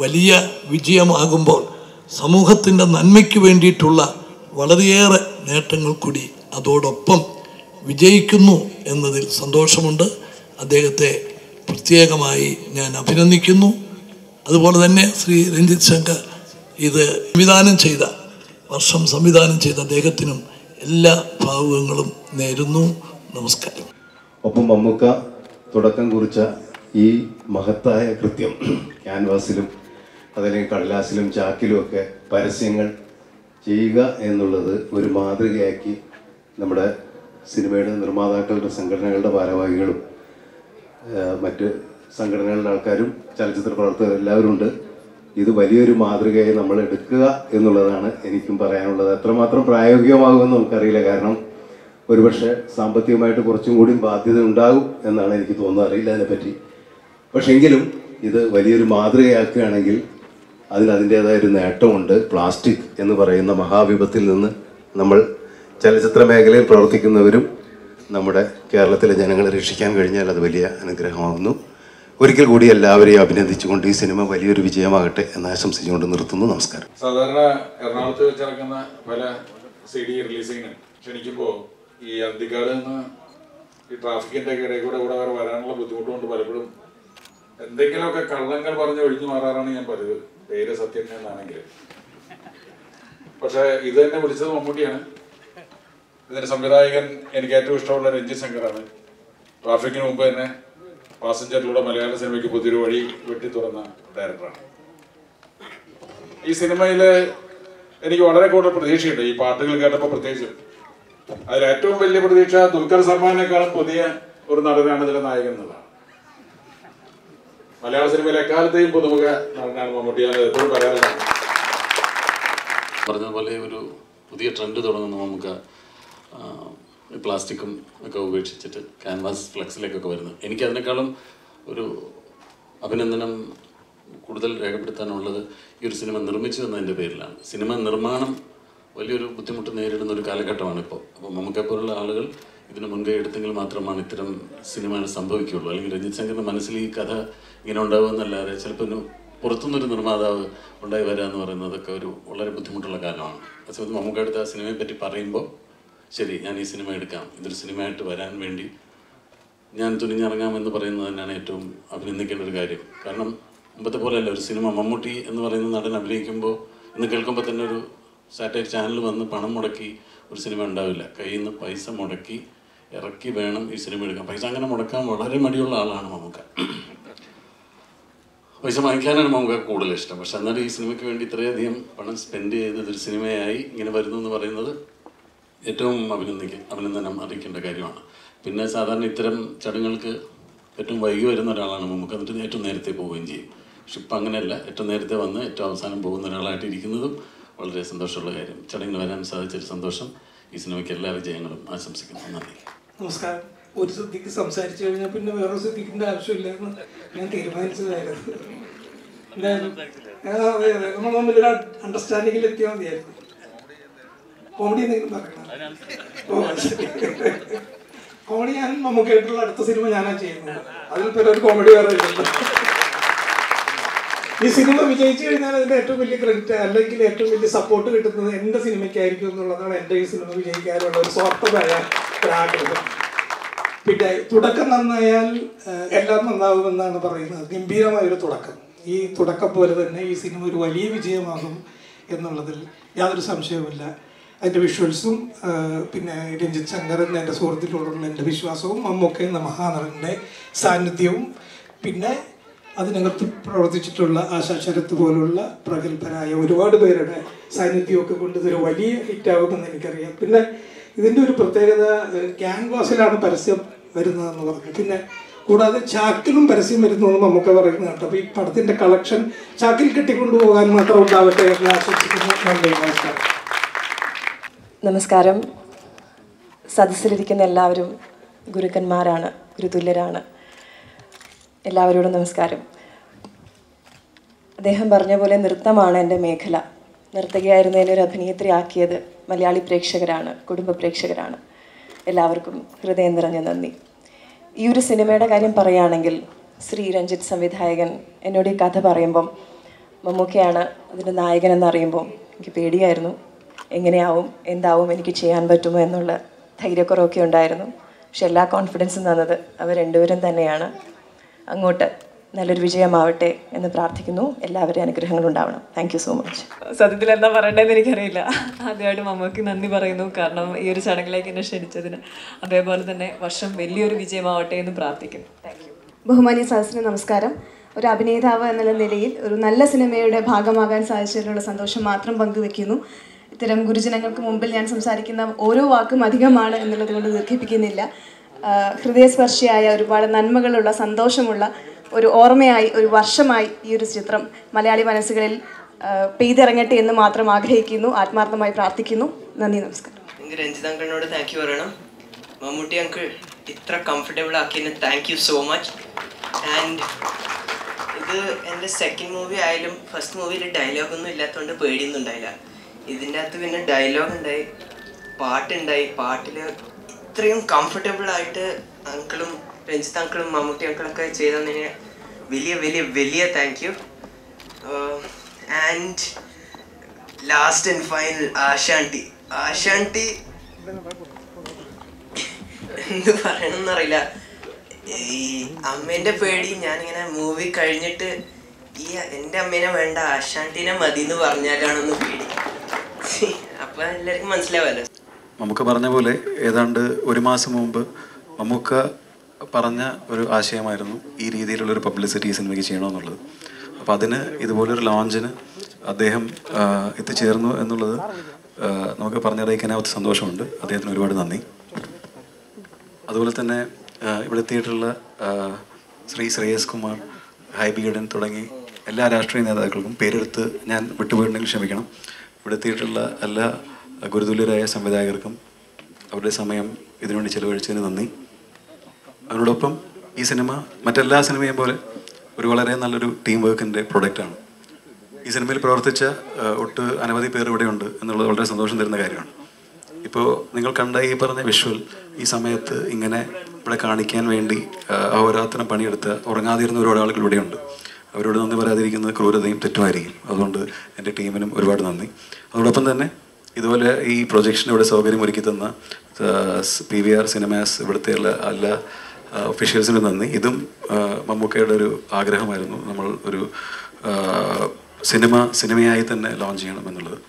വലിയ വിജയമാകുമ്പോൾ സമൂഹത്തിൻ്റെ നന്മയ്ക്ക് വേണ്ടിയിട്ടുള്ള വളരെയേറെ നേട്ടങ്ങൾ കൂടി അതോടൊപ്പം വിജയിക്കുന്നു എന്നതിൽ സന്തോഷമുണ്ട്. അദ്ദേഹത്തെ പ്രത്യേകമായി ഞാൻ അഭിനന്ദിക്കുന്നു. അതുപോലെ തന്നെ ശ്രീ രഞ്ജിത് ശങ്കർ ഇത് സംവിധാനം ചെയ്ത അദ്ദേഹത്തിനും എല്ലാ ഭാവുകങ്ങളും നേരുന്നു. നമസ്കാരം. ഒപ്പം മമ്മൂക്ക തുടക്കം കുറിച്ച ഈ മഹത്തായ കൃത്യം ക്യാൻവാസിലും അതല്ലെങ്കിൽ കടലാസിലും ചാക്കിലും ഒക്കെ പരസ്യങ്ങൾ ചെയ്യുക എന്നുള്ളത് ഒരു മാതൃകയാക്കി നമ്മുടെ സിനിമയുടെ നിർമ്മാതാക്കളുടെ സംഘടനകളുടെ ഭാരവാഹികളും മറ്റ് സംഘടനകളുടെ ആൾക്കാരും ചലച്ചിത്ര പ്രവർത്തകരും എല്ലാവരും ഉണ്ട്. ഇത് വലിയൊരു മാതൃകയായി നമ്മൾ എടുക്കുക എന്നുള്ളതാണ് എനിക്കും പറയാനുള്ളത്. എത്രമാത്രം പ്രായോഗികമാകുമെന്ന് നമുക്കറിയില്ല. കാരണം ഒരുപക്ഷെ സാമ്പത്തികമായിട്ട് കുറച്ചും കൂടി ബാധ്യത ഉണ്ടാകും എന്നാണ് എനിക്ക് തോന്നുന്നത്. അറിയില്ല അതിനെപ്പറ്റി. പക്ഷെ എങ്കിലും ഇത് വലിയൊരു മാതൃകയാക്കുകയാണെങ്കിൽ അതിൻ്റേതായൊരു നേട്ടമുണ്ട്. പ്ലാസ്റ്റിക് എന്ന് പറയുന്ന മഹാവിപത്തിൽ നിന്ന് നമ്മൾ ചലച്ചിത്ര മേഖലയിൽ പ്രവർത്തിക്കുന്നവരും നമ്മുടെ കേരളത്തിലെ ജനങ്ങളെ രക്ഷിക്കാൻ കഴിഞ്ഞാൽ അത് വലിയ അനുഗ്രഹമാകുന്നു. ഒരിക്കൽ കൂടി എല്ലാവരെയും അഭിനന്ദിച്ചുകൊണ്ട് ഈ സിനിമ വലിയൊരു വിജയമാകട്ടെ എന്ന് ആശംസിച്ചുകൊണ്ട് നിർത്തുന്നു. നമസ്കാരം. സാധാരണ എറണാകുളത്ത് വെച്ച് നടക്കുന്ന പല CD റിലീസിങ്ങിന് ക്ഷണിക്കുമ്പോൾ ഈ അന്തിക്കാട് നിന്ന് ഈ ട്രാഫിക്കിൻ്റെ ഇടയിൽ കൂടെ വരാനുള്ള ബുദ്ധിമുട്ട് കൊണ്ട് പലപ്പോഴും എന്തെങ്കിലുമൊക്കെ കള്ളങ്ങൾ പറഞ്ഞ് ഒഴിഞ്ഞു മാറാറാണ് ഞാൻ പതിവ്, പേര് സത്യം എന്നാണെങ്കിൽ. പക്ഷെ ഇത് തന്നെ വിളിച്ചത് മമ്മൂട്ടിയാണ്. ഇതിന്റെ സംവിധായകൻ എനിക്ക് ഏറ്റവും ഇഷ്ടമുള്ള രഞ്ജിത് ശങ്കറാണ്. ട്രാഫിക്കിന് മുമ്പ് തന്നെ പാസഞ്ചറിലൂടെ മലയാള സിനിമയ്ക്ക് പുതിയൊരു വഴി വെട്ടി തുറന്ന ഡയറക്ടറാണ്. ഈ സിനിമയിൽ എനിക്ക് വളരെ കൂടുതൽ പ്രതീക്ഷയുണ്ട്. ഈ പാട്ടുകൾ കേട്ടപ്പോൾ പ്രത്യേകിച്ചും അതിൽ ഏറ്റവും വലിയ പ്രതീക്ഷ ദുൽഖർ സൽമാനേക്കാളും പുതിയ ഒരു നടനാണ് ഇതിലെ നായകൻ എന്നുള്ളതാണ്. മലയാള സിനിമയിലെ എക്കാലത്തെയും പുതുമുഖ നടനാണ് മമ്മൂട്ടി. ഞാൻ എപ്പോഴും പറയാറുണ്ട്. പറഞ്ഞതുപോലെ ഒരു പുതിയ ട്രെൻഡ് തുടങ്ങുന്ന നമുക്ക് പ്ലാസ്റ്റിക്കും ഒക്കെ ഉപേക്ഷിച്ചിട്ട് ക്യാൻവാസ് ഫ്ലെക്സിലേക്കൊക്കെ വരുന്നത്. എനിക്കതിനേക്കാളും ഒരു അഭിനന്ദനം കൂടുതൽ രേഖപ്പെടുത്താനുള്ളത് ഈ ഒരു സിനിമ നിർമ്മിച്ചു എന്നതിൻ്റെ പേരിലാണ്. സിനിമ നിർമ്മാണം വലിയൊരു ബുദ്ധിമുട്ട് നേരിടുന്ന ഒരു കാലഘട്ടമാണ് ഇപ്പോൾ. അപ്പോൾ നമുക്കെപ്പോലുള്ള ആളുകൾ ഇതിന് മുൻകൈ എടുത്തെങ്കിൽ മാത്രമാണ് ഇത്തരം സിനിമകൾ സംഭവിക്കുകയുള്ളൂ. അല്ലെങ്കിൽ രഞ്ജിത് ശങ്കറിൻ്റെ മനസ്സിൽ ഈ കഥ ഇങ്ങനെ ഉണ്ടാവുമെന്നല്ലാതെ ചിലപ്പോൾ പുറത്തുനിന്നൊരു നിർമ്മാതാവ് ഉണ്ടായി വരിക എന്ന് പറയുന്നതൊക്കെ ഒരു വളരെ ബുദ്ധിമുട്ടുള്ള കാലമാണ്. അതേസമയത്ത് നമുക്കടുത്ത ആ സിനിമയെ പറ്റി പറയുമ്പോൾ ശരി, ഞാൻ ഈ സിനിമ എടുക്കാം, ഇതൊരു സിനിമയായിട്ട് വരാൻ വേണ്ടി ഞാൻ തുനിഞ്ഞിറങ്ങാമെന്ന് പറയുന്നത് തന്നെയാണ് ഏറ്റവും അഭിനന്ദിക്കേണ്ട ഒരു കാര്യം. കാരണം മുമ്പത്തെ പോലെയല്ല ഒരു സിനിമ മമ്മൂട്ടി എന്ന് പറയുന്ന നടൻ അഭിനയിക്കുമ്പോൾ ഇന്ന് കേൾക്കുമ്പോൾ തന്നെ ഒരു സാറ്റലൈറ്റ് ചാനൽ വന്ന് പണം മുടക്കി ഒരു സിനിമ ഉണ്ടാവില്ല. കയ്യിൽ നിന്ന് പൈസ മുടക്കി ഇറക്കി വേണം ഈ സിനിമ എടുക്കാൻ. പൈസ അങ്ങനെ മുടക്കാൻ വളരെ മടിയുള്ള ആളാണ് മമ്മൂക്ക. പൈസ വാങ്ങിക്കാനാണ് നമുക്ക് കൂടുതൽ ഇഷ്ടം. പക്ഷെ എന്നാലും ഈ സിനിമയ്ക്ക് വേണ്ടി ഇത്രയധികം പണം സ്പെൻഡ് ചെയ്ത് ഇതൊരു സിനിമയായി ഇങ്ങനെ വരുന്നു എന്ന് പറയുന്നത് ഏറ്റവും അഭിനന്ദനം അറിയിക്കേണ്ട കാര്യമാണ്. പിന്നെ സാധാരണ ഇത്തരം ചടങ്ങുകൾക്ക് ഏറ്റവും വൈകി വരുന്ന ഒരാളാണ് നമുക്ക്, എന്നിട്ട് ഏറ്റവും നേരത്തെ പോവുകയും ചെയ്യും. പക്ഷെ ഇപ്പം അങ്ങനെയല്ല, ഏറ്റവും നേരത്തെ വന്ന് ഏറ്റവും അവസാനം പോകുന്ന ഒരാളായിട്ട് ഇരിക്കുന്നതും വളരെ സന്തോഷമുള്ള കാര്യം. ചടങ്ങിന് വരാൻ സാധിച്ചൊരു സന്തോഷം. ഈ സിനിമയ്ക്ക് എല്ലാ വിജയങ്ങളും ആശംസിക്കുന്നു. നന്ദി. നമസ്കാരം. ഒരു ശ്രദ്ധിക്ക് സംസാരിച്ചു കഴിഞ്ഞാൽ പിന്നെ വേറെ ശ്രദ്ധിക്കേണ്ട ആവശ്യമില്ലെന്ന് ഞാൻ തീരുമാനിച്ചതായിരുന്നു. എന്തായാലും നമ്മൾ തമ്മിലൊരു അണ്ടർസ്റ്റാൻഡിങ്ങിൽ എത്തിയാൽ മതിയായിരുന്നു. കോമഡി എന്തെങ്കിലും പറയണം. കോമഡി ഞാൻ മമ്മൂക്കായിട്ടുള്ള അടുത്ത സിനിമ ഞാനാ ചെയ്യുന്നത്. അതിൽ പിന്നെ ഒരു കോമഡി വേറെ ഇല്ല. ഈ സിനിമ വിജയിച്ചു കഴിഞ്ഞാൽ അതിൻ്റെ ഏറ്റവും വലിയ ക്രെഡിറ്റ് അല്ലെങ്കിൽ ഏറ്റവും വലിയ സപ്പോർട്ട് കിട്ടുന്നത് എൻ്റെ സിനിമയ്ക്കായിരിക്കും എന്നുള്ളതാണ് എൻ്റെ ഈ സിനിമ വിജയിക്കാനുള്ള ഒരു സ്വാർത്ഥമായ ഒരാഗ്രഹം. പിന്നെ തുടക്കം നന്നായാൽ എല്ലാം നന്നാവുമെന്നാണ് പറയുന്നത്. ഗംഭീരമായൊരു തുടക്കം. ഈ തുടക്കം പോലെ തന്നെ ഈ സിനിമ ഒരു വലിയ വിജയമാകും എന്നുള്ളതിൽ യാതൊരു സംശയവുമില്ല. അതിൻ്റെ വിഷ്വൽസും പിന്നെ രഞ്ജിത് ശങ്കർ എന്ന എൻ്റെ സുഹൃത്തിനോടുള്ള എൻ്റെ വിശ്വാസവും മമ്മൂക്ക എന്ന മഹാനടൻ്റെ സാന്നിധ്യവും പിന്നെ അതിനകത്ത് പ്രവർത്തിച്ചിട്ടുള്ള ആശാ ശരത്ത് പോലുള്ള പ്രഗത്ഭരായ ഒരുപാട് പേരുടെ സാന്നിധ്യമൊക്കെ കൊണ്ട് ഇതൊരു വലിയ ഹിറ്റാകുമെന്ന് എനിക്കറിയാം. പിന്നെ ഇതിൻ്റെ ഒരു പ്രത്യേകത ക്യാൻവാസിലാണ് പരസ്യം വരുന്നതെന്ന് പറഞ്ഞു. പിന്നെ കൂടാതെ ചാക്കിലും പരസ്യം വരുന്നതെന്ന് നമുക്ക് പറയുന്നത് കേട്ടോ. അപ്പോൾ ഈ പടത്തിൻ്റെ കളക്ഷൻ ചാക്കിൽ കെട്ടിക്കൊണ്ടുപോകാൻ മാത്രം ഉണ്ടാവട്ടെ എന്ന് ആശംസിക്കുന്നു. നന്ദി. നമസ്കാരം. നമസ്കാരം. സദസ്സിലിരിക്കുന്ന എല്ലാവരും ഗുരുക്കന്മാരാണ്, ഗുരുതുല്യരാണ്. എല്ലാവരോടും നമസ്കാരം. അദ്ദേഹം പറഞ്ഞ പോലെ നൃത്തമാണ് എൻ്റെ മേഖല. നർത്തകിയായിരുന്നതിനെ ഒരു അഭിനേത്രി ആക്കിയത് മലയാളി പ്രേക്ഷകരാണ്, കുടുംബ പ്രേക്ഷകരാണ്. എല്ലാവർക്കും ഹൃദയം നിറഞ്ഞ നന്ദി. ഈ ഒരു സിനിമയുടെ കാര്യം പറയുകയാണെങ്കിൽ ശ്രീ രഞ്ജിത്ത് സംവിധായകൻ എന്നോട് ഈ കഥ പറയുമ്പം മമ്മൂക്കയാണ് അതിൻ്റെ നായകനെന്നറിയുമ്പോൾ എനിക്ക് പേടിയായിരുന്നു. എങ്ങനെയാവും, എന്താവും, എനിക്ക് ചെയ്യാൻ പറ്റുമോ എന്നുള്ള ധൈര്യക്കുറവൊക്കെ ഉണ്ടായിരുന്നു. പക്ഷെ എല്ലാ കോൺഫിഡൻസും തന്നത് അവർ രണ്ടുപേരും തന്നെയാണ്. അങ്ങോട്ട് നല്ലൊരു വിജയമാവട്ടെ എന്ന് പ്രാർത്ഥിക്കുന്നു. എല്ലാവരുടെയും അനുഗ്രഹങ്ങളുണ്ടാവണം. Thank you so much. സത്യത്തിൽ എന്താ പറയേണ്ടതെന്ന് എനിക്കറിയില്ല. ആദ്യമായിട്ട് മമ്മൂക്ക് നന്ദി പറയുന്നു, കാരണം ഈ ഒരു ചടങ്ങിലേക്ക് എന്നെ ക്ഷണിച്ചതിന്. അതേപോലെ തന്നെ വർഷം വലിയൊരു വിജയമാവട്ടെ എന്ന് പ്രാർത്ഥിക്കുന്നു. Thank you. ബഹുമാന്യ സദസ്സിന് നമസ്കാരം. ഒരു അഭിനേതാവ് എന്നുള്ള നിലയിൽ ഒരു നല്ല സിനിമയുടെ ഭാഗമാകാൻ സാധിച്ചതിലുള്ള സന്തോഷം മാത്രം പങ്കുവെക്കുന്നു. ഇത്തരം ഗുരുജനങ്ങൾക്ക് മുമ്പിൽ ഞാൻ സംസാരിക്കുന്ന ഓരോ വാക്കും അധികമാണ് എന്നുള്ളത് കൊണ്ട് ദീർഘിപ്പിക്കുന്നില്ല. ഹൃദയസ്പർശിയായ ഒരുപാട് നന്മകളുള്ള സന്തോഷമുള്ള ഒരു ഓർമ്മയായി, ഒരു വർഷമായി ഈ ഒരു ചിത്രം മലയാളി മനസ്സുകളിൽ പെയ്തിറങ്ങട്ടെ എന്ന് മാത്രം ആഗ്രഹിക്കുന്നു. ആത്മാർത്ഥമായി പ്രാർത്ഥിക്കുന്നു. നന്ദി, നമസ്കാരം. എനിക്ക് രഞ്ജിത് അങ്കിളിനോട് താങ്ക് യു പറയണം. മമ്മൂട്ടി അങ്കിൾ ഇത്ര കംഫർട്ടബിൾ ആക്കിയതിന് thank you so much. And ഇത് എൻ്റെ സെക്കൻഡ് മൂവി ആയാലും ഫസ്റ്റ് മൂവിയിൽ ഡയലോഗൊന്നും ഇല്ലാത്തതുകൊണ്ട് പേടിയൊന്നും ഉണ്ടായില്ല. ഇതിൻ്റെ അകത്ത് പിന്നെ ഡയലോഗ് ഉണ്ടായി, പാട്ടുണ്ടായി. പാട്ടിൽ ഇത്രയും കംഫർട്ടബിളായിട്ട് അങ്കിളും രഞ്ജിത്ത് അങ്കിളും മമ്മൂട്ടി അങ്കിളൊക്കെ ചെയ്തതിന് വലിയ വലിയ വലിയ thank you. And last and final ആശാന്റി എന്ത് പറയണമെന്നറിയില്ല. ഈ അമ്മേൻ്റെ പേടി, ഞാനിങ്ങനെ മൂവി കഴിഞ്ഞിട്ട് ഈ എൻ്റെ അമ്മേനെ വേണ്ട ആശാന്റീനെ മതി എന്ന് പറഞ്ഞാലാണെന്ന് പേടി. അപ്പം എല്ലാവർക്കും മനസ്സിലാവല്ലോ. മമ്മൂക്ക പറഞ്ഞ പോലെ ഏതാണ്ട് ഒരു മാസം മുമ്പ് മമ്മൂക്ക പറഞ്ഞ ഒരു ആശയമായിരുന്നു ഈ രീതിയിലുള്ളൊരു പബ്ലിസിറ്റി സിനിമയ്ക്ക് ചെയ്യണമെന്നുള്ളത്. അപ്പോൾ അതിന് ഇതുപോലൊരു ലോഞ്ചിന് അദ്ദേഹം എത്തിച്ചേർന്നു എന്നുള്ളത് നമുക്ക് പറഞ്ഞറിയിക്കാനാവാത്ത സന്തോഷമുണ്ട്. അദ്ദേഹത്തിന് ഒരുപാട് നന്ദി. അതുപോലെ തന്നെ ഇവിടെ എത്തിയിട്ടുള്ള ശ്രീ ശ്രേയസ് കുമാർ, ഹൈബി ഈഡൻ തുടങ്ങി എല്ലാ രാഷ്ട്രീയ നേതാക്കൾക്കും, പേരെടുത്ത് ഞാൻ വിട്ടുപോയിട്ടുണ്ടെങ്കിൽ ക്ഷമിക്കണം. ഇവിടെ എത്തിയിട്ടുള്ള എല്ലാ ഗുരുതുല്യരായ സംവിധായകർക്കും അവരുടെ സമയം ഇതിനുവേണ്ടി ചെലവഴിച്ചതിന് നന്ദി. അതിനോടൊപ്പം ഈ സിനിമ മറ്റെല്ലാ സിനിമയും പോലെ ഒരു വളരെ നല്ലൊരു ടീം വർക്കിൻ്റെ പ്രൊഡക്റ്റാണ്. ഈ സിനിമയിൽ പ്രവർത്തിച്ച അനവധി പേർ ഇവിടെയുണ്ട് എന്നുള്ളത് വളരെ സന്തോഷം തരുന്ന കാര്യമാണ്. ഇപ്പോൾ നിങ്ങൾ കണ്ട ഈ പറഞ്ഞ വിഷ്വൽ ഈ സമയത്ത് ഇങ്ങനെ ഇവിടെ കാണിക്കാൻ വേണ്ടി അഹോരാത്രം പണിയെടുത്ത ഉറങ്ങാതിരുന്ന ഒരുപാട് ആളുകൾ ഇവിടെയുണ്ട്. അവരോട് നന്ദി പറയാതിരിക്കുന്നത് ക്രൂരതയും തെറ്റുമായിരിക്കും. അതുകൊണ്ട് എൻ്റെ ടീമിനും ഒരുപാട് നന്ദി. അതോടൊപ്പം തന്നെ ഇതുപോലെ ഈ പ്രൊജക്ഷന് ഇവിടെ സൗകര്യം ഒരുക്കി തന്ന PVR സിനിമാസ് ഇവിടുത്തെ എല്ലാ ഒഫീഷ്യൽസിനും നന്ദി. ഇതും മമ്മൂക്കയുടെ ഒരു ആഗ്രഹമായിരുന്നു, നമ്മൾ ഒരു സിനിമയായി തന്നെ ലോഞ്ച് ചെയ്യണം എന്നുള്ളത്.